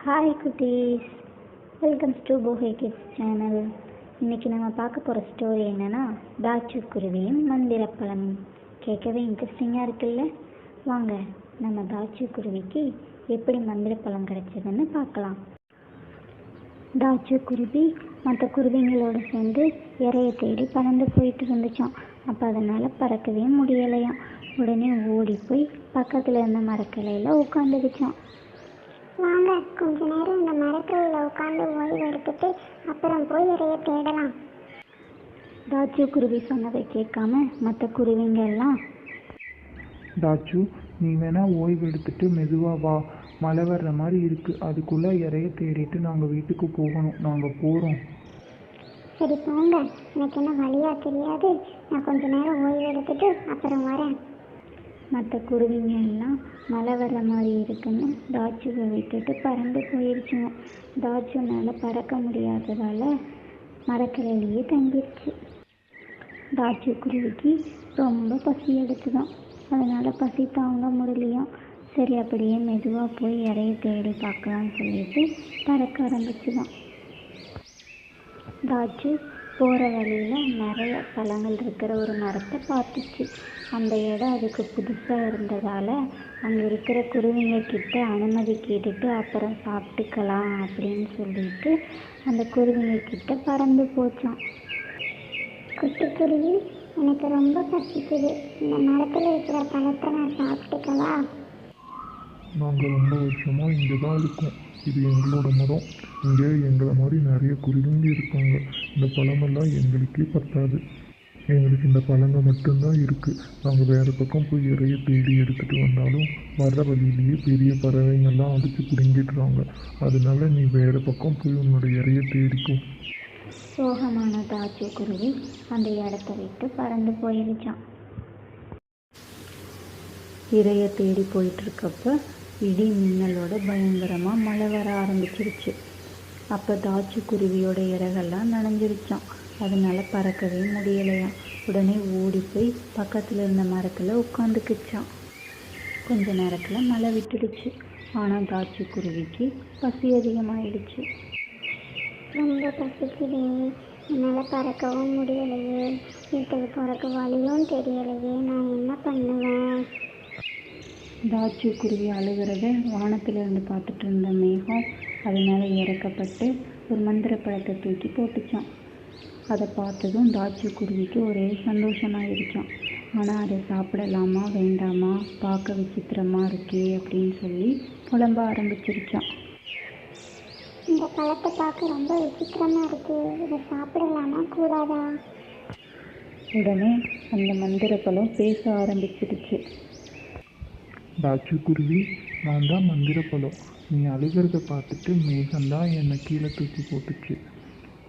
Hi குட்டீஸ், welcomes to Bohe kids channel. இன்றைக்கி நம்ம பார்க்க போகிற ஸ்டோரி என்னென்னா தாச்சுக்குருவியும் மந்திரப்பழமும். கேட்கவே இன்ட்ரெஸ்டிங்காக இருக்குல்ல? வாங்க நம்ம தாச்சுக்குருவிக்கு எப்படி மந்திரப்பழம் கிடைச்சதுன்னு பார்க்கலாம். தாச்சுக்குருவி மற்ற குருவிங்களோடு சேர்ந்து இறைய தேடி பறந்து போயிட்டு இருந்துச்சான். அப்போ அதனால் பறக்கவே முடியலையாம். உடனே ஓடி போய் பக்கத்தில் இருந்த மரக்கிளையில் உட்காந்துக்கிச்சான். வாங்க, கொஞ்ச நேரம் இந்த மரக்கிளையில் உட்காந்து ஓய்வு எடுத்துட்டு அப்புறம் போய் இறைய தேடலாம். தாச்சு குருவி சொன்னதை கேட்காம மற்ற குருவிங்க எல்லாம், தாச்சு, நீ வேணா ஓய்வு எடுத்துட்டு மெதுவா வா, மழை வர்ற மாதிரி இருக்கு, அதுக்குள்ள இறைய தேடிட்டு நாங்கள் வீட்டுக்கு போகணும், நாங்கள் போகிறோம். சரி போங்க, எனக்கு என்ன வழியா தெரியாது, நான் கொஞ்ச நேரம் ஓய்வு எடுத்துட்டு அப்புறம் வரேன். மற்ற குருவிங்க எல்லாம் மழை வர்ற மாதிரி இருக்குன்னு தாச்சுவை விட்டுட்டு பறந்து போயிடுச்சுங்க. தாச்சுனால பறக்க முடியாததால் மரக்கிளையிலேயே தங்கிடுச்சு. தாச்சு குருவிக்கு ரொம்ப பசி எடுத்துதான், அதனால் பசி தாங்க முடியலையாம். சரி அப்படியே மெதுவாக போய் இறைய தேடி பார்க்கலான்னு சொல்லிட்டு பறக்க ஆரம்பிச்சுதான். தாச்சு போகிற வழியில் நிறைய பழங்கள் இருக்கிற ஒரு மரத்தை பார்த்துச்சு. அந்த இடம் அதுக்கு புதுசாக இருந்ததால் அங்கே இருக்கிற குருவிங்க கிட்ட அனுமதி கேட்டுட்டு அப்புறம் சாப்பிட்டுக்கலாம் அப்படின்னு சொல்லிட்டு அந்த குருவிங்க கிட்ட பறந்து போச்சான். குட்டிக்குருவி, எனக்கு ரொம்ப பசிக்குது, இந்த மரத்தில் இருக்கிற பழத்தை நான் சாப்பிட்டுக்கவா? நாங்கள் ரொம்ப வருஷமாக இங்கே தான் இருக்கோம், இது எங்களோட மரம், இங்கே எங்களை மாதிரி நிறைய குருவிங்க இருக்காங்க, இந்த பழமெல்லாம் எங்களுக்கே பத்தாது, எங்களுக்கு இந்த பழங்க மட்டும்தான் இருக்குது, நாங்கள் வேறு பக்கம் போய் இறைய தேடி எடுத்துகிட்டு வந்தாலும் வர்ற வழியிலேயே பெரிய பறவைங்கள்லாம் அடித்து பிடுங்கிடுறாங்க, அதனால நீ வேறு பக்கம் போய் உன்னோட இறைய தேடிக்கும். சோகமான தாச்சு குருவி அந்த இடத்த விட்டு பறந்து போயிருச்சான். இறைய தேடி போயிட்டுருக்கப்ப இடி மின்னலோட பயங்கரமாக மழை வர ஆரம்பிச்சிருச்சு. அப்போ தாச்சு குருவியோட இறகெல்லாம் நனைஞ்சிருச்சான், அதனால பறக்கவே முடியலையாம். உடனே ஓடி போய் பக்கத்தில் இருந்த மரத்தில் உட்காந்துக்கிச்சான். கொஞ்ச நேரத்தில் மழை விட்டுடுச்சு. ஆனால் தாச்சு குருவிக்கு பசி அதிகமாகிடுச்சு. ரொம்ப பசிக்குதே, என்னால் பறக்கவும் முடியலையே, வீட்டுக்கு போகிறக்கு வழியும் தெரியலையே, நான் என்ன பண்ணுவேன்? தாச்சு குருவி அழுகிறத வானத்திலிருந்து பார்த்துட்டு இருந்த மேகம் அது மேலே இறக்கப்பட்டு ஒரு மந்திர பழத்தை தூக்கி போட்டுச்சான். அதை பார்த்ததும் தாச்சு குருவிக்கு ஒரே சந்தோஷமாயிருச்சான். ஆனால் அதை சாப்பிடலாமா வேண்டாமா, பார்க்க விசித்திரமாக இருக்கே அப்படின்னு சொல்லி புலம்ப ஆரம்பிச்சிருச்சான். இந்த பழத்தை பார்க்க ரொம்ப விசித்திரமாக இருக்குது, இதை சாப்பிடலாமா கூடாதா? உடனே அந்த மந்திர பழம் பேச ஆரம்பிச்சிருச்சு. தாச்சு குருவி, நான் தான் மந்திரப்பழம், நீ அழுகிறத பார்த்துட்டு மேகம்தான் என்னை கீழே தூக்கி போட்டுச்சு,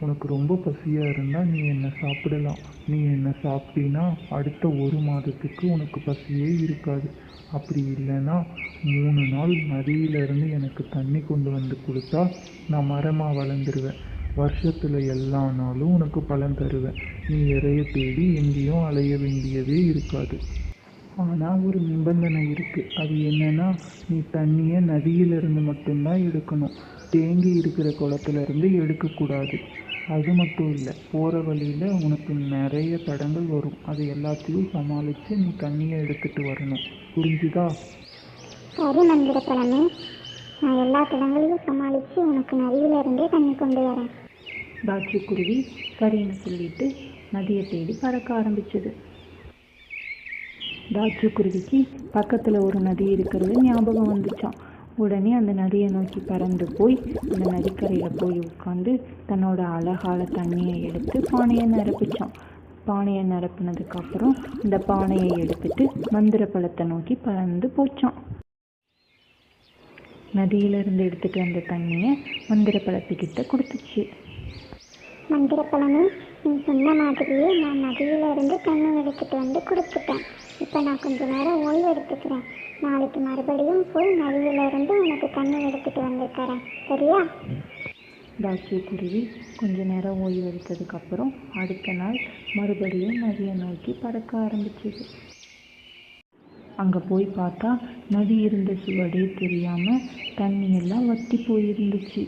உனக்கு ரொம்ப பசியாக இருந்தால் நீ என்னை சாப்பிடலாம், நீ என்னை சாப்பிட்டீன்னா அடுத்த 1 மாதத்துக்கு உனக்கு பசியே இருக்காது, அப்படி இல்லைன்னா 3 நாள் நதியிலேருந்து எனக்கு தண்ணி கொண்டு வந்து கொடுத்தா நான் மரமாக வளர்ந்துருவேன், வருஷத்தில் எல்லா நாளும் உனக்கு பலன் தருவேன், நீ இறைய தேடி எங்கேயும் அலைய வேண்டியதே இருக்காது. ஆனால் ஒரு நிபந்தனை இருக்குது, அது என்னென்னா நீ தண்ணியை நதியிலிருந்து மட்டும்தான் எடுக்கணும், தேங்கி இருக்கிற குளத்துலேருந்து எடுக்கக்கூடாது. அது மட்டும் இல்லை, போகிற வழியில் உனக்கு நிறைய தடங்கள் வரும், அது எல்லாத்தையும் சமாளித்து நீ தண்ணியை எடுத்துகிட்டு வரணும், புரிஞ்சுதா? சரி மந்திரப்பழமே, நான் எல்லா தடங்களையும் சமாளித்து உனக்கு நதியிலிருந்தே தண்ணி கொண்டு வரேன். தாச்சு குருவி சரின்னு சொல்லிட்டு நதியை தேடி பறக்க ஆரம்பிச்சது. தாச்சு குருவிக்கு பக்கத்தில் ஒரு நதி இருக்கிறது ஞாபகம் வந்துச்சான். உடனே அந்த நதியை நோக்கி பறந்து போய் அந்த நதிக்கரையில் போய் உட்காந்து தன்னோட அழகால தண்ணியை எடுத்து பானையை நிரப்பிச்சான். பானையை நிரப்பினதுக்கப்புறம் இந்த பானையை எடுத்துட்டு மந்திர பழத்தை நோக்கி பறந்து போச்சான். நதியிலிருந்து எடுத்துட்டு வந்த தண்ணியை மந்திர பழத்துக்கிட்ட கொடுத்துச்சு. மந்திரப்பழமே, நீ சொன்ன மாதிரியே நான் நதியிலிருந்து தண்ணி எடுத்துகிட்டு வந்து கொடுத்துட்டேன், இப்போ நான் கொஞ்ச நேரம் ஓய்வு எடுத்துக்கிறேன், நாளைக்கு மறுபடியும் போய் நதியிலிருந்து உனக்கு தண்ணி எடுத்துகிட்டு வந்துருக்கிறேன், சரியா? தாச்சு குருவி கொஞ்ச நேரம் ஓய்வு எடுத்ததுக்கப்புறம் அடுத்த நாள் மறுபடியும் நதியை நோக்கி பறக்க ஆரம்பிச்சது. அங்கே போய் பார்த்தா நதி இருந்த சுவடே தெரியாமல் தண்ணியெல்லாம் வற்றி போயிருந்துச்சு.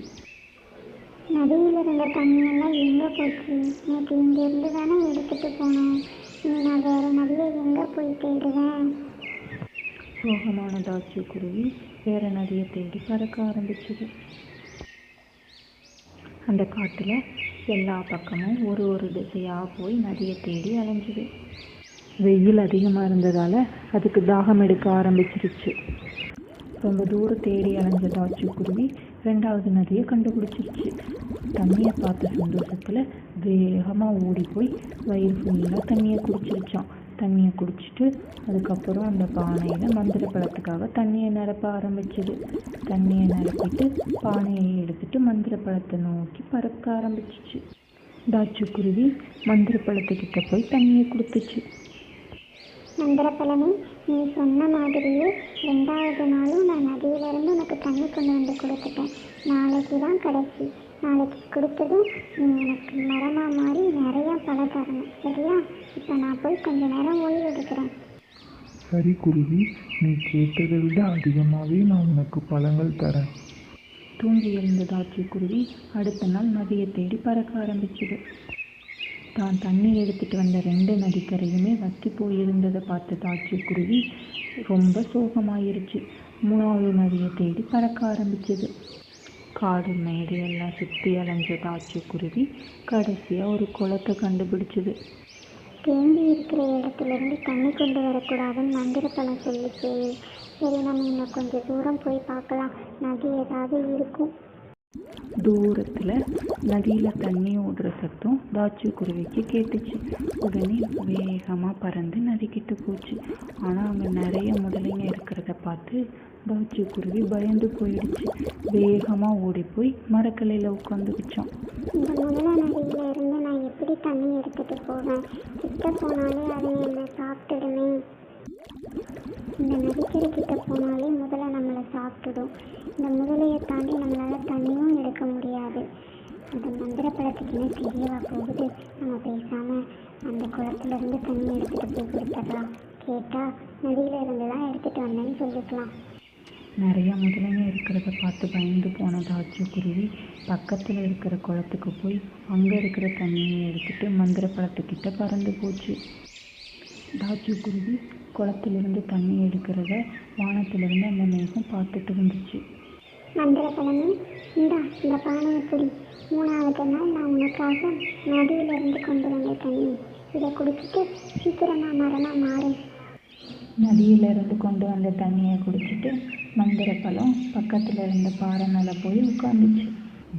நதியில் இருந்த தண்ணியெல்லாம் எங்கே போச்சு? நேற்று இங்கேருந்து தானே எடுத்துகிட்டு போனோம். இனி நான் வேறு நதியை எங்கே போய் தேடுவேன்? சோகமான தாச்சு குருவி வேற நதியை தேடி பறக்க ஆரம்பிச்சது. அந்த காட்டில் எல்லா பக்கமும் ஒரு திசையாக போய் நதியை தேடி அலைஞ்சுது. வெயில் அதிகமாக இருந்ததால் அதுக்கு தாகம் எடுக்க ஆரம்பிச்சிருச்சு. ரொம்ப தூரம் தேடி அலைஞ்ச தாச்சு குருவி 2வது நதியை கண்டுபிடிச்சிருச்சு. தண்ணியை பார்த்த சந்தோஷத்தில் வேகமாக ஓடி போய் வயிறு ஃபுல்லாக தண்ணியை குடிச்சிருச்சான். தண்ணியை குடிச்சிட்டு அதுக்கப்புறம் அந்த பானையில் மந்திர பழத்துக்காக தண்ணியை நிரப்ப ஆரம்பிச்சிது. தண்ணியை நிரப்பிட்டு பானையை எடுத்துட்டு மந்திர பழத்தை நோக்கி பறக்க ஆரம்பிச்சிச்சு. தாச்சு குருவி மந்திர பழத்துக்கிட்ட போய் தண்ணியை கொடுத்துச்சு. மந்திரப்பழமே, நீ சொன்ன மாதிரியே 2வது நாளும் நான் நதியிலிருந்து உனக்கு தண்ணி கொண்டு வந்து கொடுத்துட்டேன். நாளைக்கு தான் கடைசி. நாளைக்கு கொடுத்ததும் நீ எனக்கு மரமாக மாறி நிறையா பழம் தரணும், சரியா? இப்போ நான் போய் கொஞ்ச நேரம் ஓய்வு எடுக்கிறேன். சரி குருவி, நீ கேட்டதை விட அதிகமாகவே நான் உனக்கு பழங்கள் தரேன். தூங்கி எழுந்த தாச்சு குருவி அடுத்த நாள் நதியை தேடி பறக்க ஆரம்பிச்சுது. தான் தண்ணீர் எடுத்துகிட்டு வந்த 2 நதிக்கரையுமே வற்றி போயிருந்ததை பார்த்த தாச்சு குருவி ரொம்ப சோகமாயிருச்சு. 3வது நதியை தேடி பறக்க ஆரம்பிச்சது. காடு மேடு எல்லாம் சுற்றி அலைஞ்ச தாச்சு குருவி கடைசியாக ஒரு குளத்தை கண்டுபிடிச்சிது. தேங்கி இருக்கிற இடத்துலேருந்து தண்ணி கொண்டு வரக்கூடாதுன்னு மந்திரப்பழம் சொல்லிச்சு. சரி, நம்ம இன்னும் கொஞ்சம் தூரம் போய் பார்க்கலாம், நதி ஏதாவது இருக்கும். தூரத்தில் நதியில் தண்ணி ஓடுற சத்தம் தாச்சு குருவிக்கு கேட்டுச்சு. உடனே வேகமாக பறந்து நதிக்கிட்டு போச்சு. ஆனால் அங்கே நிறைய முதலைங்க இருக்கிறத பார்த்து தாச்சு குருவி பயந்து போயிடுச்சு. வேகமாக ஓடி போய் மரக்கிளையில் உட்காந்துக்கிச்சான். இந்த முதல நதியில இருந்து நான் எப்படி தண்ணி எடுத்துகிட்டு போவேன்? கிட்ட போனாலே அதை என்னை சாப்பிட்டுடுமே. இந்த நதிக்கரை கிட்ட போனாலே முதல்ல நம்மளை சாப்பிட்டுடும். இந்த முதலையை தாண்டி நம்மளால் தண்ணியும் எடுக்க முடியாது. அந்த மந்திர பழத்துக்குன்னு தெரியவா போகுது? நம்ம பேசாமல் அந்த குளத்துலேருந்து தண்ணி எடுத்துகிட்டு போய் கொடுத்துடலாம். கேட்டால் நதியில் இருந்து தான் எடுத்துகிட்டு வந்தேன்னு சொல்லிக்கலாம். நிறைய முதலைங்க இருக்கிறத பார்த்து பயந்து போன தாச்சு குருவி பக்கத்தில் இருக்கிற குளத்துக்கு போய் அங்கே இருக்கிற தண்ணியை எடுத்துகிட்டு மந்திர பழத்துக்கிட்ட பறந்து போச்சு. தாச்சு குருவி குளத்திலிருந்து தண்ணி எடுக்கிறத வானத்திலிருந்து அந்த மேகம் பார்த்துட்டு இருந்துச்சு. மந்திரப்பழமே, இந்த பானையை பிடி. 3வது நாள் நான் உனக்காக நதியிலிருந்து கொண்டு வந்த தண்ணி. இதை குடிச்சிட்டு சீக்கிரமாக மரமாக மாறு. நதியிலிருந்து கொண்டு வந்த தண்ணியை குடிச்சிட்டு மந்திர பழம் பக்கத்தில் இருந்த பாறை மேலே போய் உட்காந்துச்சு.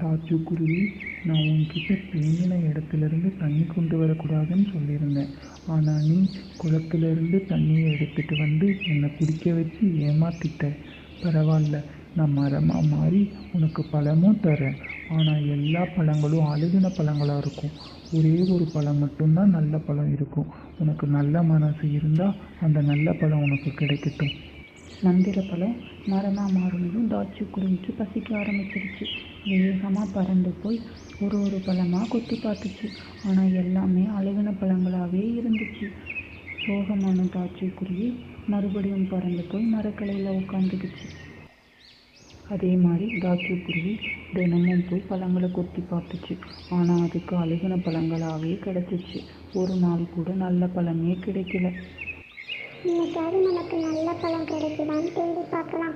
தாச்சு குருவி, நான் உன்கிட்ட தேங்கின இடத்துலேருந்து தண்ணி கொண்டு வரக்கூடாதுன்னு சொல்லியிருந்தேன். ஆனால் நீ குளத்துலேருந்து தண்ணியை எடுத்துகிட்டு வந்து என்னை குடிக்க வச்சு ஏமாத்திட்ட. பரவாயில்ல, நான் மரமாக மாறி உனக்கு பழமும் தரேன். ஆனால் எல்லா பழங்களும் அழுகின பழங்களாக இருக்கும். ஒரே ஒரு பழம் மட்டும்தான் நல்ல பழம் இருக்கும். உனக்கு நல்ல மனசு இருந்தால் அந்த நல்ல பழம் உனக்கு கிடைக்கட்டும். மந்திர பழம் மரமாக மாறினதும் தாச்சு குருவிக்கு பசிக்க ஆரம்பிச்சிருச்சு. வேகமாக பறந்து போய் ஒரு பழமாக கொத்தி பார்த்துச்சு. ஆனால் எல்லாமே அழுகின பழங்களாகவே இருந்துச்சு. சோகமான தாச்சு குருவி மறுபடியும் பறந்து போய் மரக்கிளையில் உட்காந்துக்குச்சு. அதே மாதிரி தாச்சு குருவி தினமும் போய் பழங்களை கொத்தி பார்த்துச்சு. ஆனால் அதுக்கு அழுகின பழங்களாகவே கிடச்சிச்சு. ஒரு நாள் கூட நல்ல பழமே கிடைக்கல. இன்னைக்காவது நமக்கு நல்ல பழம் கிடைக்குதான்னு தேடி பார்க்கலாம்.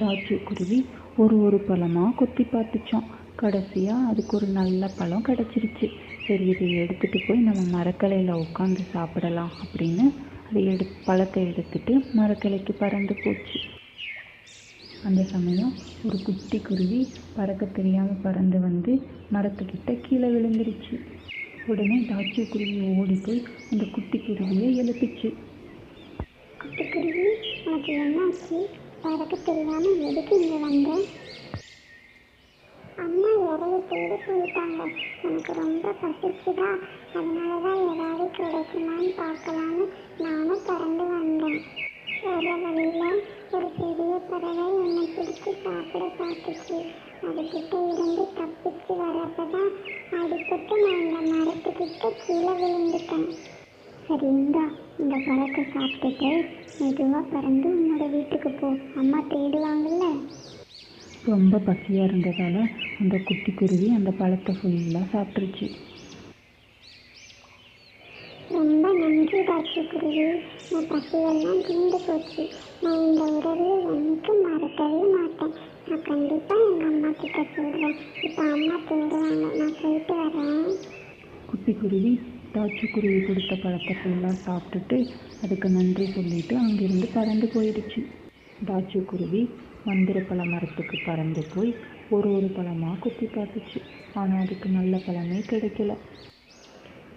தாச்சு குருவி ஒரு பழமாக கொத்தி பார்த்துச்சான். கடைசியாக அதுக்கு ஒரு நல்ல பழம் கிடச்சிருச்சு. சரி, இதை எடுத்துகிட்டு போய் நம்ம மரக்கிளையில் உட்காந்து சாப்பிடலாம் அப்படின்னு அதை பழத்தை எடுத்துட்டு மரக்கிளைக்கு பறந்து போச்சு. அந்த சமயம் ஒரு குட்டி குருவி பறக்க தெரியாமல் பறந்து வந்து மரத்துக்கிட்ட கீழே விழுந்துருச்சு. உடனே தாச்சு குருவி ஓடி போய் அந்த குட்டி குருவியை எழுப்பிச்சு. குட்டிக்குருவி, உனக்கு என்னாச்சு? பறக்க தெரியாமல் எதுக்கு இங்கே வந்த? அம்மா இறைய தேடி போயிட்டாங்க. எனக்கு ரொம்ப பசிச்சுதா, அதனால தான் ஏதாவது கிடைக்குமான்னு பார்க்கலான்னு நானும் பறந்து வந்தேன். வர வழியில் ஒரு பெரிய பறவை என்னை பிடிச்சி சாப்பிட பார்த்துச்சு. அதுக்கிட்ட இருந்து தப்பிச்சு வரப்பதான் அடிப்பட்டு நான் இந்த மரத்துக்கிட்ட கீழே விழுந்துட்டேன். சரி, இந்தா இந்த பழத்தை சாப்பிட்டுட்டு மெதுவாக பறந்து உன்னோட வீட்டுக்கு போ, அம்மா தேடுவாங்கல்ல. ரொம்ப பசியாக இருந்ததால் அந்த குட்டி குருவி அந்த பழத்தை ஃபுல்லாக சாப்பிட்ருச்சு. ரொம்ப நன்றி தாட்சிக்குருவி, என் பசியெல்லாம் தீர்ந்து போச்சு. நான் இந்த உறவை என்னைக்கும் மறக்கவே மாட்டேன். நான் கண்டிப்பாக எங்கள் அம்மா கிட்ட சொல்கிறேன். இப்போ அம்மா தேடுவாங்க, நான் போயிட்டு வரேன். குட்டி குருவி தாட்சிக்குருவி கொடுத்த பழத்தை ஃபுல்லாக சாப்பிட்டுட்டு அதுக்கு நன்றி சொல்லிட்டு அங்கிருந்து பறந்து போயிடுச்சு. தாட்சிக்குருவி மந்திரப்பழ மரத்துக்கு பறந்து போய் ஒரு பழமாக குத்தி பார்த்துச்சு. ஆனால் அதுக்கு நல்ல பழமே கிடைக்கல.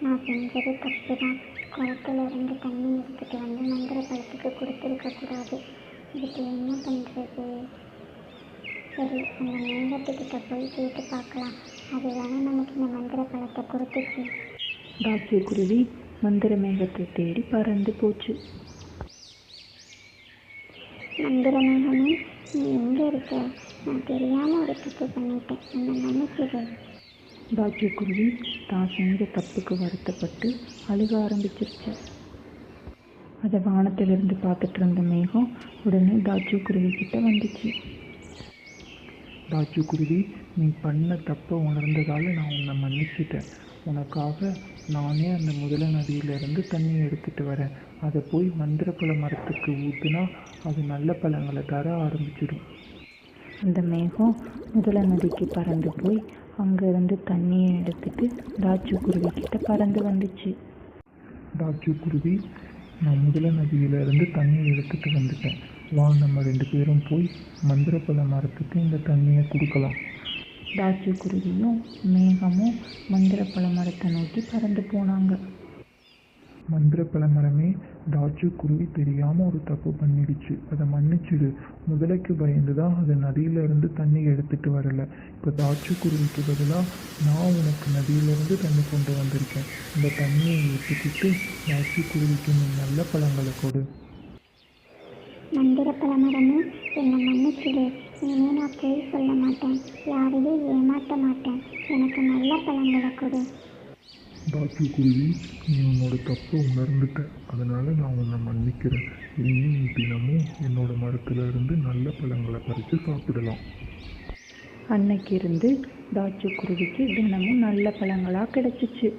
நான் செஞ்சது தப்பு தான். குளத்துலேருந்து தண்ணி எடுத்துகிட்டு வந்து மந்திர பழத்துக்கு கொடுத்துருக்கக்கூடாது. இதுக்கு என்ன பண்ணுறது? சரி, அந்த மேகத்துக்கிட்ட போய் கேட்டு பார்க்கலாம். அது வேணால் நமக்கு இந்த மந்திர பழத்தை கொடுத்துச்சு. தாட்சிக்குருவி மந்திர மேகத்தை தேடி பறந்து போச்சு. மந்திர மேகமே, நீ எங்கே இருக்க? நான் தெரியாமல் ஒரு தப்பு பண்ணிட்டேன், என்னை மன்னிச்சிடு. தாட்சிக்குருவி தான் செஞ்ச தப்புக்கு வருத்தப்பட்டு அழுக ஆரம்பிச்சிருச்சு. அதை வானத்திலிருந்து பார்த்துட்டு இருந்த மேகம் உடனே தாட்சிக்குருவி கிட்ட வந்துச்சு. தாட்சிக்குருவி, நீ பண்ண தப்பை உணர்ந்ததால் நான் உன்னை மன்னிச்சிட்டேன். உனக்காக நானே அந்த முதல நதியிலேருந்து தண்ணி எடுத்துகிட்டு வரேன். அதை போய் மந்திரப்பழ மரத்துக்கு ஊற்றுனா அது நல்ல பழங்களை தர ஆரம்பிச்சிடும். அந்த மேகம் முதல நதிக்கு பறந்து போய் அங்கேருந்து தண்ணியை எடுத்துட்டு தாட்சிக்குருவி கிட்ட பறந்து வந்துச்சு. தாட்சிக்குருவி, நான் முதல நதியிலேருந்து தண்ணி எடுத்துகிட்டு வந்துட்டேன். வா, நம்ம 2 பேரும் போய் மந்திரப்பழ மரத்துக்கு இந்த தண்ணியை கொடுக்கலாம். தாட்சிக்குருவியும் மேகமும் மந்திரப்பழ மரத்தை நோக்கி பறந்து போனாங்க. மந்திரப்பழ மரமே, தாட்சிக்குருவி தெரியாமல் ஒரு தப்பு பண்ணிடுச்சு, அதை மன்னிச்சிடு. முதலைக்கு பயந்து தான் அது நதியிலேருந்து தண்ணி எடுத்துகிட்டு வரலை. இப்போ தாட்சிக்குருவிக்கு பதிலாக நான் உனக்கு நதியிலேருந்து தண்ணி கொண்டு வந்திருக்கேன். இந்த தண்ணியை எடுத்துக்கிட்டு தாட்சிக்குருவிக்கு நீ நல்ல பழங்களை கொடு. மந்திர பழமரமே, என்னை மன்னிச்சிடு. இனிமேல் நான் போய் சொல்ல மாட்டேன், யாரையும் ஏமாற்ற மாட்டேன். எனக்கு நல்ல பழங்களை கொடு. தாட்சிக்குருவி, நீ உன்னோட தப்பை உணர்ந்துட்ட, அதனால் நான் உன்னை மன்னிக்கிறேன். இனி நீ தினமும் என்னோட மரத்துலேருந்து நல்ல பழங்களை பறித்து சாப்பிடலாம். அன்னைக்கு இருந்து தாட்சிக்குருவிக்கு தினமும் நல்ல பழங்களாக கிடச்சிச்சு.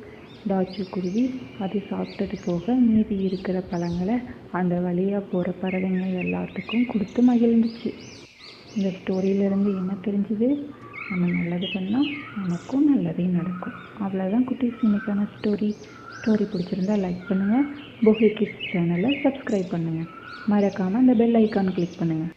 தாட்சிக்குருவி அது சாப்பிட்டது போக மீதி இருக்கிற பழங்களை அந்த வழியாக போகிற பறவைங்க எல்லாத்துக்கும் கொடுத்து மகிழ்ந்துச்சு. இந்த ஸ்டோரியிலேருந்து என்ன தெரிஞ்சுது? நம்ம நல்லது பண்ணால் நமக்கும் நல்லதே நடக்கும். அவ்வளோதான் குட்டீஸ், இன்னைக்கான ஸ்டோரி பிடிச்சிருந்தா லைக் பண்ணுங்கள். போகி கிட்ஸ் சேனலை சப்ஸ்கிரைப் பண்ணுங்கள். மறக்காமல் அந்த பெல் ஐக்கான் கிளிக் பண்ணுங்கள்.